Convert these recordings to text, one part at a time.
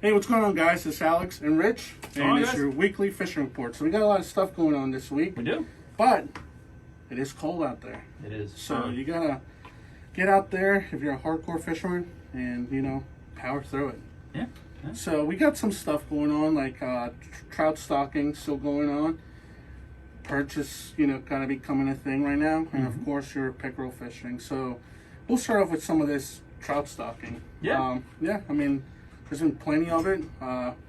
Hey, what's going on, guys? It's Alex and Rich, and it's your weekly fishing report. So we got a lot of stuff going on this week. We do. But it is cold out there. It is. So you gotta get out there if you're a hardcore fisherman and, you know, power through it. Yeah. So we got some stuff going on, like trout stocking still going on. Perch is, you know, kind of becoming a thing right now. And of course, you're pickerel fishing. So we'll start off with some of this trout stocking. Yeah. I mean, there's been plenty of it.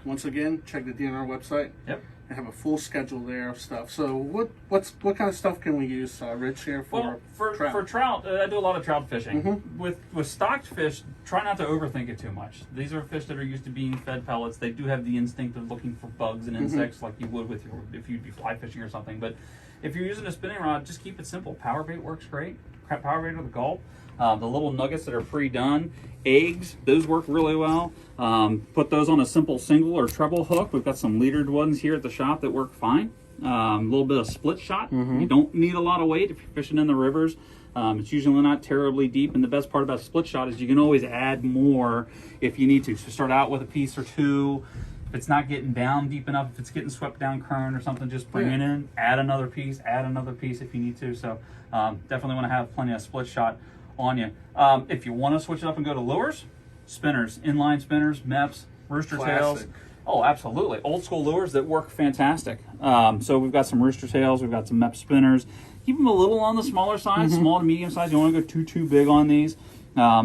Once again, check the DNR website. Yep. They have a full schedule there of stuff. So what kind of stuff can we use, Rich, here for trout? For trout, I do a lot of trout fishing. With stocked fish, try not to overthink it too much. These are fish that are used to being fed pellets. They do have the instinct of looking for bugs and insects like you would with if you'd be fly fishing or something. But if you're using a spinning rod, just keep it simple. Power bait works great. Power bait with a gulp. The little nuggets that are pre-done, eggs, those work really well. Put those on a simple single or treble hook. We've got some leadered ones here at the shop that work fine. A little bit of split shot. You don't need a lot of weight if you're fishing in the rivers. It's usually not terribly deep, and the best part about split shot is you can always add more if you need to. So start out with a piece or two. If it's not getting down deep enough, if it's getting swept down current or something, just bring it in, add another piece if you need to. So definitely want to have plenty of split shot on you. If you want to switch it up and go to lures, spinners, inline spinners, MEPs, rooster tails. Oh, absolutely. Old school lures that work fantastic. So we've got some rooster tails, we've got some MEP spinners. Keep them a little on the smaller side, small to medium size. You don't want to go too big on these.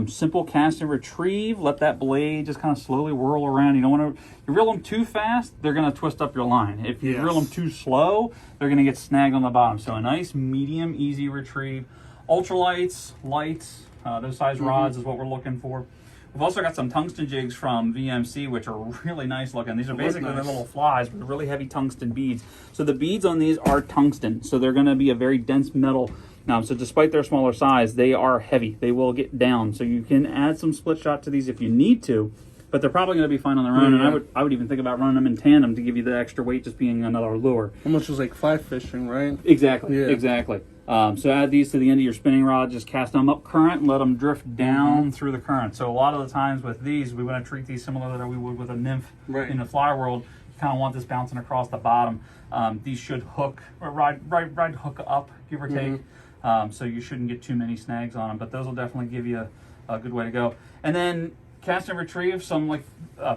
Simple cast and retrieve. Let that blade just kind of slowly whirl around. You don't want to, you reel them too fast, they're going to twist up your line. If you reel them too slow, they're going to get snagged on the bottom. So a nice medium, easy retrieve. Ultralights, lights, those size rods is what we're looking for. We've also got some tungsten jigs from VMC, which are really nice looking. These are basically the little flies with really heavy tungsten beads. So the beads on these are tungsten, so they're going to be a very dense metal. So despite their smaller size, they are heavy. They will get down. So you can add some split shot to these if you need to, but they're probably going to be fine on their own. And I would even think about running them in tandem to give you the extra weight, just being another lure. Almost was like fly fishing, right? Exactly. Exactly. So add these to the end of your spinning rod, just cast them up current and let them drift down through the current. So a lot of the times with these, we want to treat these similar to we would with a nymph in the fly world. You kind of want this bouncing across the bottom. These should hook or ride hook up, give or take. So you shouldn't get too many snags on them, but those will definitely give you a good way to go. And then cast and retrieve, some like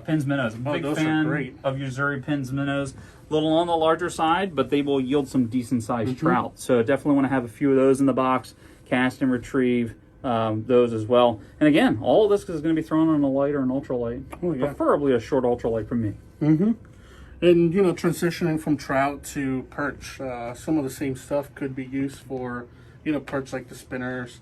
pins minnows. I'm a big fan of Uzuri pins minnows. A little on the larger side, but they will yield some decent sized trout. So definitely want to have a few of those in the box. Cast and retrieve those as well. And again, all of this is going to be thrown on a light or an ultralight. Preferably a short ultralight for me. And, you know, transitioning from trout to perch, some of the same stuff could be used for, you know, perch like the spinners.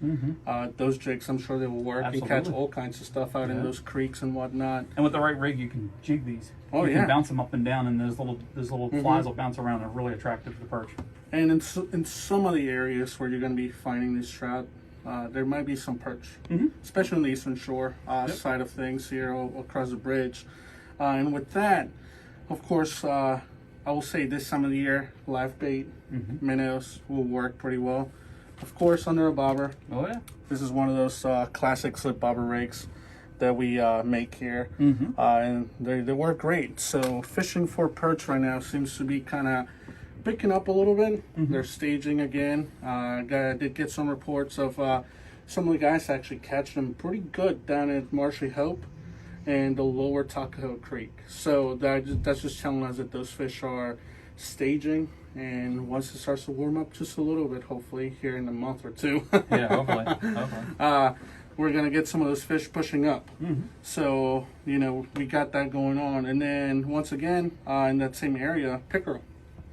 Those jigs, I'm sure they will work. You catch all kinds of stuff out in those creeks and whatnot. And with the right rig, you can jig these. You can bounce them up and down, and those little flies will bounce around. They're really attractive to the perch. And in some of the areas where you're going to be finding these trout, there might be some perch, especially on the eastern shore side of things here across the bridge. And with that, of course, I will say this time of the year, live bait minnows will work pretty well. Of course, under a bobber. This is one of those classic slip bobber rigs that we make here, and they work great. So fishing for perch right now seems to be kind of picking up a little bit. They're staging again. I did get some reports of some of the guys actually catching them pretty good down at Marshy Hope and the lower Tuckahoe Creek. So that's just telling us that those fish are staging, and once it starts to warm up just a little bit, hopefully here in a month or two, hopefully. We're gonna get some of those fish pushing up. So, you know, we got that going on. And then once again, in that same area, pickerel.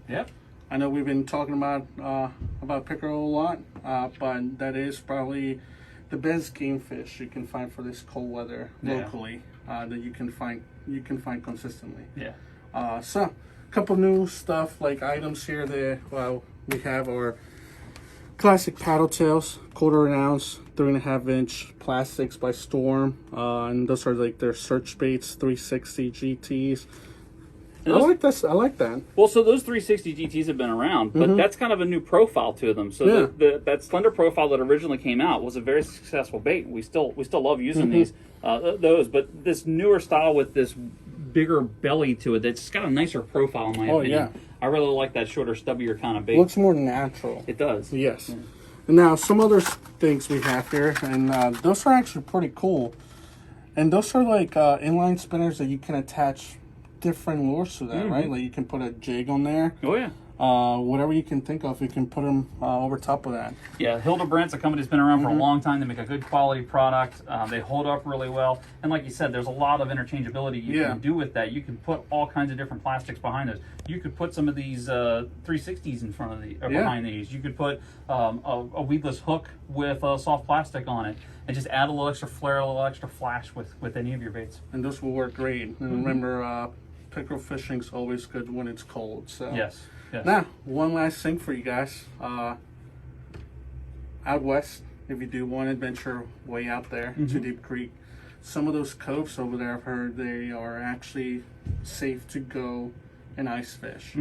I know we've been talking about pickerel a lot, but that is probably the best game fish you can find for this cold weather locally, that you can find consistently. So a couple new stuff, like items here that we have our classic paddle tails, 1/4 ounce, 3.5 inch plastics by Storm, and those are like their search baits, 360 GTs. I like this. I like that. Well, so those 360 GTs have been around, but that's kind of a new profile to them. So that slender profile that originally came out was a very successful bait. We still love using those, but this newer style with this bigger belly to it. It's got a nicer profile, in my opinion. Yeah. I really like that shorter, stubbier kind of bait. Looks more natural. It does. Yes. Yeah. And now some other things we have here, and those are actually pretty cool. And those are like inline spinners that you can attach different lures to that, right? Like you can put a jig on there. Oh yeah. Whatever you can think of, you can put them over top of that. Yeah, Hildebrandt's a company that's been around for a long time. They make a good quality product. They hold up really well. And like you said, there's a lot of interchangeability you can do with that. You can put all kinds of different plastics behind those. You could put some of these 360s in front of the behind these. You could put a weedless hook with soft plastic on it, and just add a little extra flair, a little extra flash with any of your baits. And those will work great. And remember, pickerel fishing's always good when it's cold. So yes. Yes. Now, one last thing for you guys. Out west, if you do one adventure way out there to Deep Creek, some of those coves over there, I've heard they are actually safe to go and ice fish.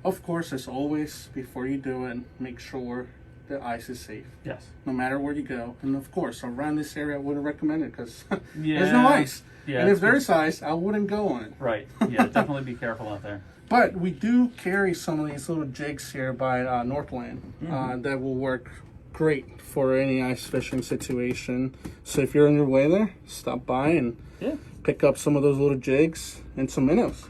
Of course, as always, before you do it, make sure the ice is safe. Yes. No matter where you go. And of course, around this area, I wouldn't recommend it because there's no ice. Yeah, and if there's ice, I wouldn't go on it. Right. Yeah, definitely be careful out there. But we do carry some of these little jigs here by Northland that will work great for any ice fishing situation. So if you're on your way there, stop by and pick up some of those little jigs and some minnows.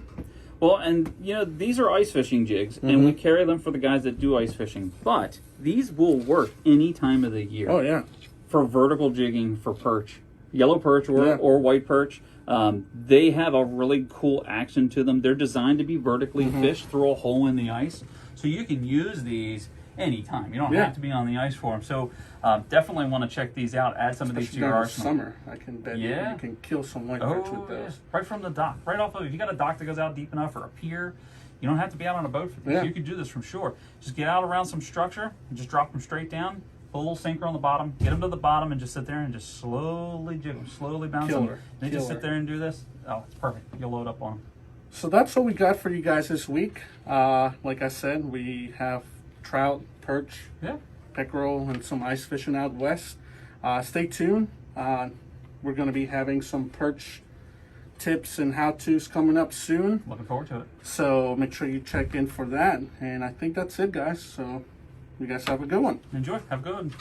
Well, and you know, these are ice fishing jigs, and we carry them for the guys that do ice fishing. But these will work any time of the year. Oh, yeah. For vertical jigging for perch. Yellow perch or white perch. They have a really cool action to them. They're designed to be vertically fished through a hole in the ice. So you can use these anytime. You don't have to be on the ice for them. So definitely want to check these out. Add some of these to your arsenal. Summer, I can bet you can kill some white perch with those. Yeah. Right from the dock. Right off of, if you got a dock that goes out deep enough or a pier, you don't have to be out on a boat for this. Yeah. You could do this from shore. Just get out around some structure and just drop them straight down. Put a little sinker on the bottom, get them to the bottom, and just sit there and just slowly jig them, slowly bounce them. They just sit there and do this. Oh, it's perfect. You'll load up on them. So that's what we got for you guys this week. Like I said, we have trout, perch, pickerel, and some ice fishing out west. Stay tuned. We're going to be having some perch tips and how-tos coming up soon. Looking forward to it. So make sure you check in for that. And I think that's it, guys. So you guys have a good one. Enjoy. Have a good one.